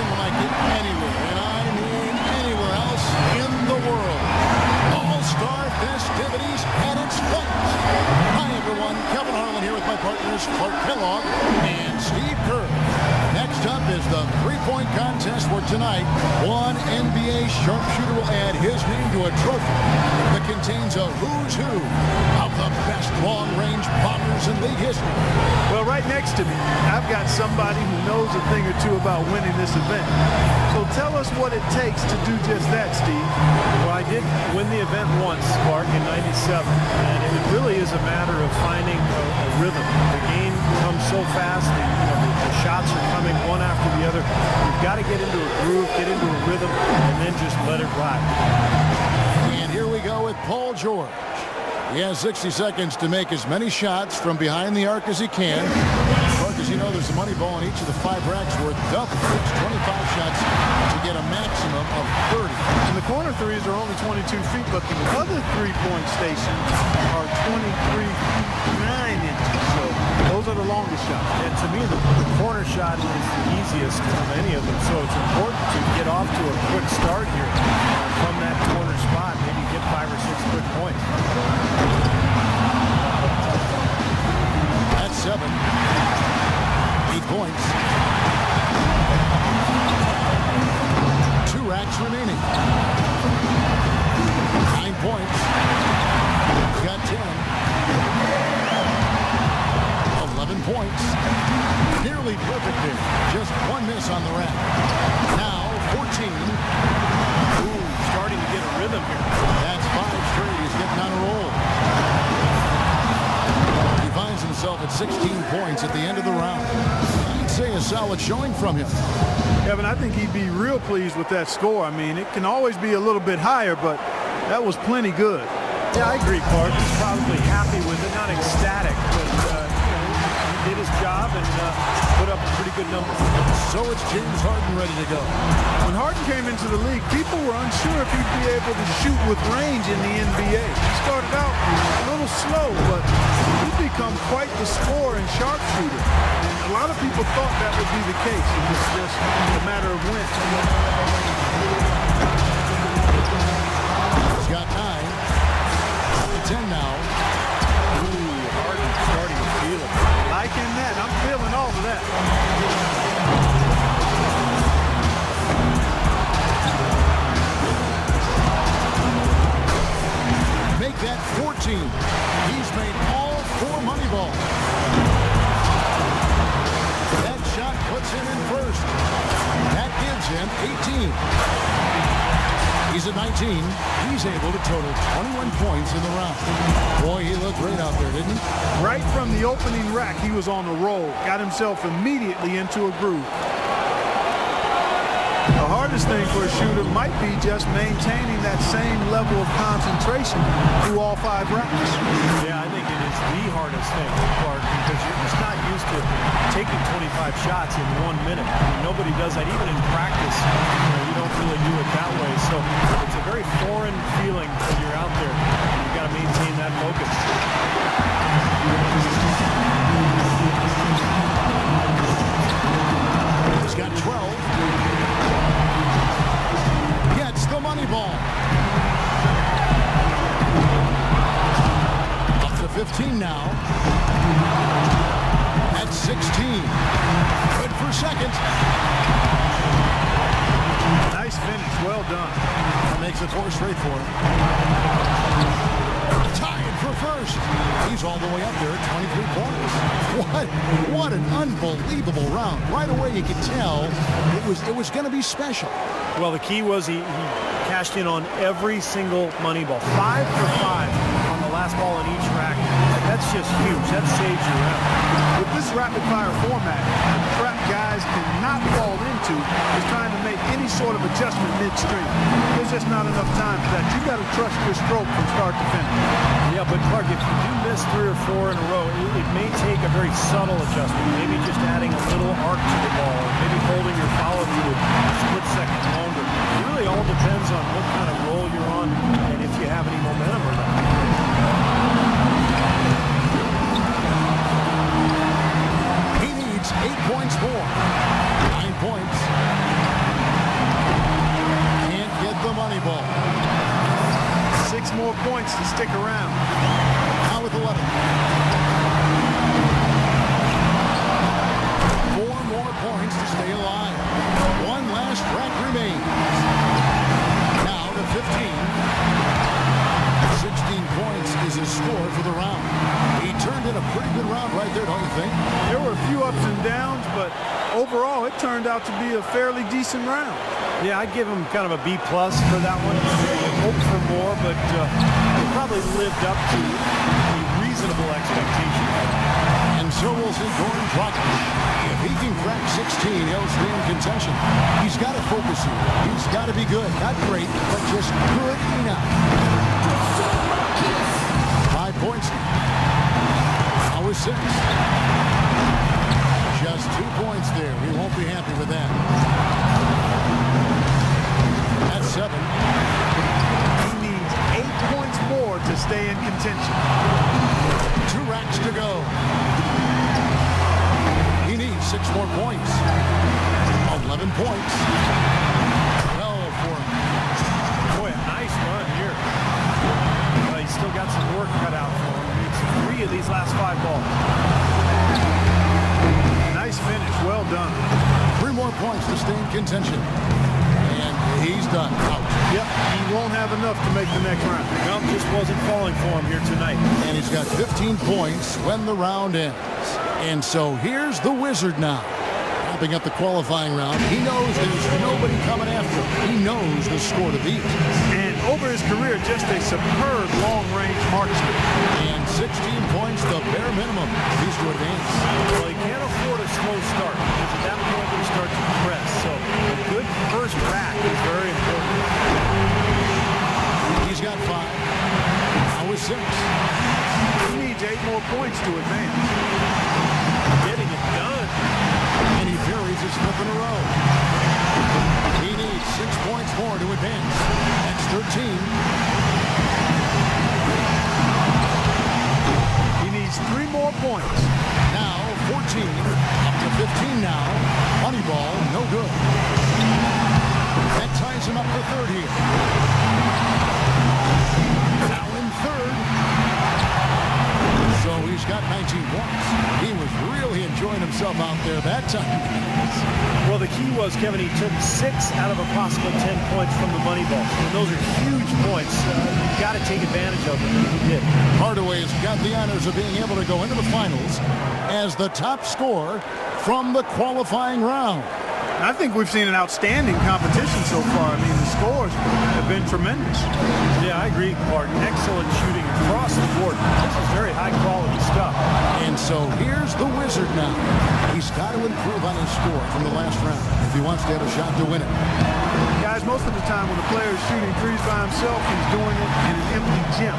nothing like it anywhere, and I mean anywhere else in the world. All-Star festivities at its finest. Hi, everyone. Kevin Harlan here with my partners Clark Kellogg and Steve Kerr. Next up is the three-point contest where tonight one NBA sharpshooter will add his name to a trophy that contains a who's who of the best long-range bombers in league history. Well, right next to me, I've got somebody who knows a thing or two about winning this event. So tell us what it takes to do just that, Steve. Well, I did win the event once, Clark, in '97, and it really is a matter of finding a rhythm. The game comes so fast, the shots are coming one after the other. You've got to get into a groove, get into a rhythm, and then just let it ride. And here we go with Paul George. He has 60 seconds to make as many shots from behind the arc as he can. Clark, as you know, there's a money ball in each of the 5 racks worth double. It's 25 shots to get a maximum of 30. And the corner threes are only 22 feet, but the other three-point stations are 23 feet 9 inches. So those are the longest shots. And to me, the corner shot is the easiest of any of them. So it's important to get off to a quick start here from that corner spot. Maybe get 5 or 6 quick points. That's 7. 8 points. 2 racks remaining. 9 points. Got 10. 11 points. Nearly perfect there. Just 1 miss on the rack. Now 14. Ooh, starting to get a rhythm here. That's 5 straight. He's getting on a roll. He finds himself at 16 points at the end of the round. I'd say a solid showing from him. Kevin, I think he'd be real pleased with that score. I mean, it can always be a little bit higher, but that was plenty good. Yeah, I agree, Clark. He's probably happy with it, not ecstatic, but he did his job and put up a pretty good number. So it's James Harden ready to go. When Harden came into the league, people were unsure if he'd be able to shoot with range in the NBA. He started out a little slow, but he's become quite the scorer and sharpshooter. And a lot of people thought that would be the case. It was just a matter of when. He's got 9. 10 now. Ooh, Harden starting to feel it. Liking that. I'm feeling all of that. Make that 14. He's made all 4 money balls. That shot puts him in first. That gives him 18. He's at 19. He's able to total 21 points in the round. Boy, he looked great out there, didn't he? Right from the opening rack, he was on the roll. Got himself immediately into a groove. The hardest thing for a shooter might be just maintaining that same level of concentration through all 5 racks. Yeah, I think it is the hardest thing, Clark, because you're just not used to taking 25 shots in 1 minute. I mean, nobody does that. Even in practice, you don't really do it that way. So it's a very foreign feeling when you're out there. You've got to maintain that focus. He's got 12. Gets the money ball. Up to 15 now. At 16. Good for second. Nice finish. Well done. That makes it 4 straight for him. Tied for first. He's all the way up there at 23 points. What an unbelievable round. Right away you could tell it was going to be special. Well, the key was he cashed in on every single money ball. 5 for 5 on the last ball in each rack. That's just huge. That saves you round. With this rapid-fire format, the trap guys cannot fall into is trying to make any sort of adjustment midstream. There's just not enough time for that. You got to trust your stroke from start to finish. Yeah, but Clark, if you do miss 3 or 4 in a row, it may take a very subtle adjustment. Maybe just adding a little arc to the ball, or maybe holding your follow-through a split second longer. It really all depends on what kind of roll you're on and if you have any momentum or not. He needs 8 points more. 9 points. stick around. Now with 11. 4 more points to stay alive. One last rack remains. Now to 15. 16 points is his score for the round. He turned in a pretty good round right there, don't you think? There were a few ups and downs, but overall it turned out to be a fairly decent round. Yeah, I'd give him kind of a B+ for that one. Hope for more, but he probably lived up to a reasonable expectation. And so will Goran Dragic. If he can crack 16, he'll stay in contention. He's got to focus here. He's got to be good. Not great, but just good enough. 5 points now. Now with 6. Just 2 points there. He won't be happy with that. That's 7. He needs 8 points more to stay in contention. 2 racks to go. He needs 6 more points. 11 points. Well for him. Boy, a nice run here. He's still got some work cut out for him. He needs 3 of these last 5 balls. Nice finish. Well done. 3 more points to stay in contention. And he's done. Out. Yep, he won't have enough to make the next round. Nope, just wasn't falling for him here tonight. And he's got 15 points when the round ends. And so here's the Wizard now. Wrapping up the qualifying round. He knows there's nobody coming after him. He knows the score to beat. And over his career, just a superb long-range marksman. And 16 points, the bare minimum. He's to advance. Well, he can't afford a slow start, because at that point he starts to press. So a good first rack is very important. He's got 5. Now with 6. He needs 8 more points to advance. Getting it done. And he buries his 5th in a row. He needs 6 points more to advance. That's 13. He needs 3 more points. Now 14. Up to 15 now. Moneyball, no good. That ties him up for 3rd here. Now in 3rd. So he's got 19 points. He was really enjoying himself out there that time. Well, the key was, Kevin, he took 6 out of a possible 10 points from the money ball. And those are huge points. You've got to take advantage of them, and he did. Hardaway's got the honors of being able to go into the finals as the top scorer from the qualifying round. I think we've seen an outstanding competition so far. I mean, the scores have been tremendous. Yeah, I agree, Martin. Excellent shooting across the board. This is very high-quality stuff. And so here's the Wizard now. He's got to improve on his score from the last round if he wants to have a shot to win it. Guys, most of the time when a player is shooting threes by himself, he's doing it in an empty gym.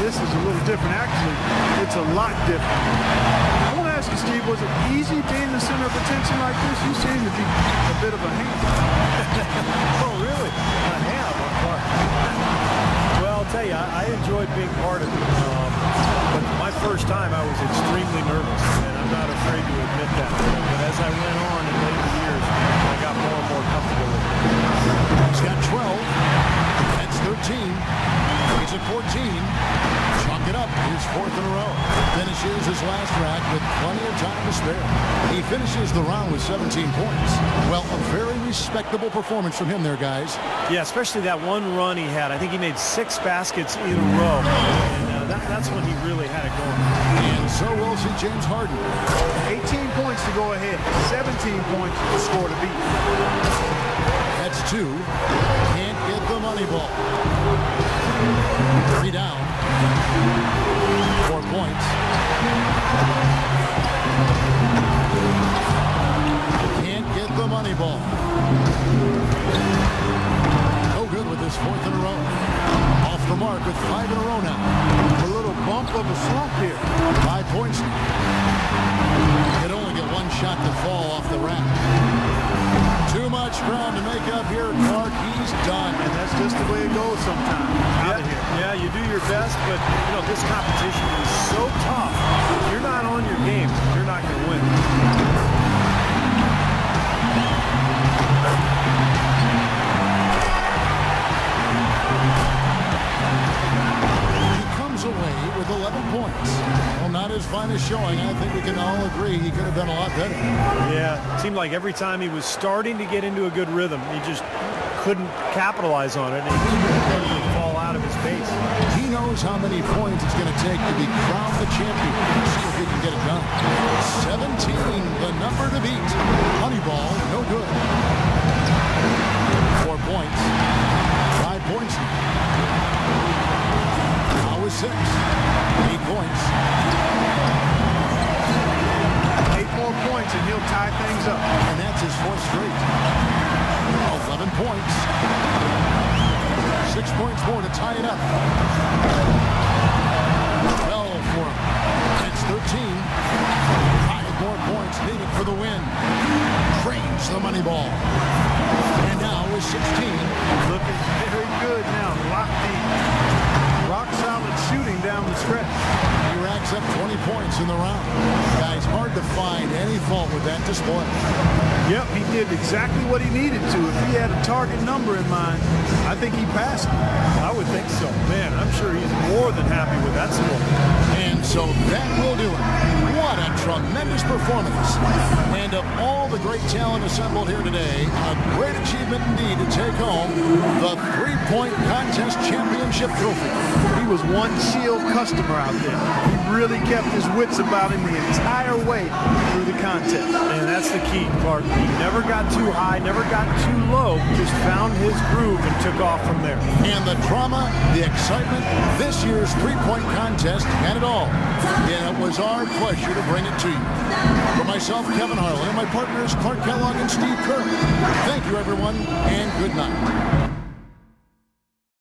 This is a little different. Actually, it's a lot different. I want to ask you, Steve, was it easy being the center of attention like this? You seem to be a bit of a ham. Oh, really? A ham on part. Well, I'll tell you, I enjoyed being part of it. But my first time, I was extremely nervous, and I'm not afraid to admit that. But as I went on in later years, I got more and more comfortable with it. He's got 12. That's 13. He's at 14. Chalk it up. His 4th in a row. Finishes his last rack with plenty of time to spare. He finishes the round with 17 points. Well, a very respectable performance from him there, guys. Yeah, especially that one run he had. I think he made 6 baskets in a row. And that's when he really had it going. And so will see James Harden. 18 points to go ahead. 17 points to score to beat. That's 2. Can't get the money ball. 3 down. 4 points. Can't get the money ball. No good with his 4th in a row. Off the mark with 5 in a row now. A little bump of a slump here. 5 points. Could only get 1 shot to fall off the rack. Too much ground to make up here, Clark. He's done. And that's just the way it goes sometimes. Out of here. Yeah, you do your best, but you know this competition is so tough. If you're not on your game, you're not going to win. He his showing, I think we can all agree he could have done a lot better. Yeah, it seemed like every time he was starting to get into a good rhythm, he just couldn't capitalize on it, and he started to fall out of his pace. He knows how many points it's going to take to be crowned the champion. Let's see if he can get it done. 17, the number to beat. Moneyball, no good. 4 points. 5 points now. Now with 6. 8 points. 8 more points and he'll tie things up. And that's his 4th straight. 11 points. 6 points more to tie it up. 12 for him. That's 13. 5 more points needed for the win. Trains the money ball. And now is 16. Looking very good now. Rock solid shooting down the stretch. He racks up 20 points in the round. Guys, hard to find any fault with that display. Yep, he did exactly what he needed to. If he had a target number in mind, I think he passed it. I would think so. Man, I'm sure he's more than happy with that score. And so that will do it. What a tremendous performance. And of all the great talent assembled here today, a great achievement indeed to take home the three-point contest championship trophy. He was one shield customer out there. He really kept his wits about him the entire way through the contest. And that's the key, Clark. He never got too high, never got too low, just found his groove and took off from there. And the drama, the excitement, this year's three-point contest had it all. And it was our pleasure to bring it to you. For myself, Kevin Harlan, and my partners Clark Kellogg and Steve Kerr, thank you, everyone, and good night.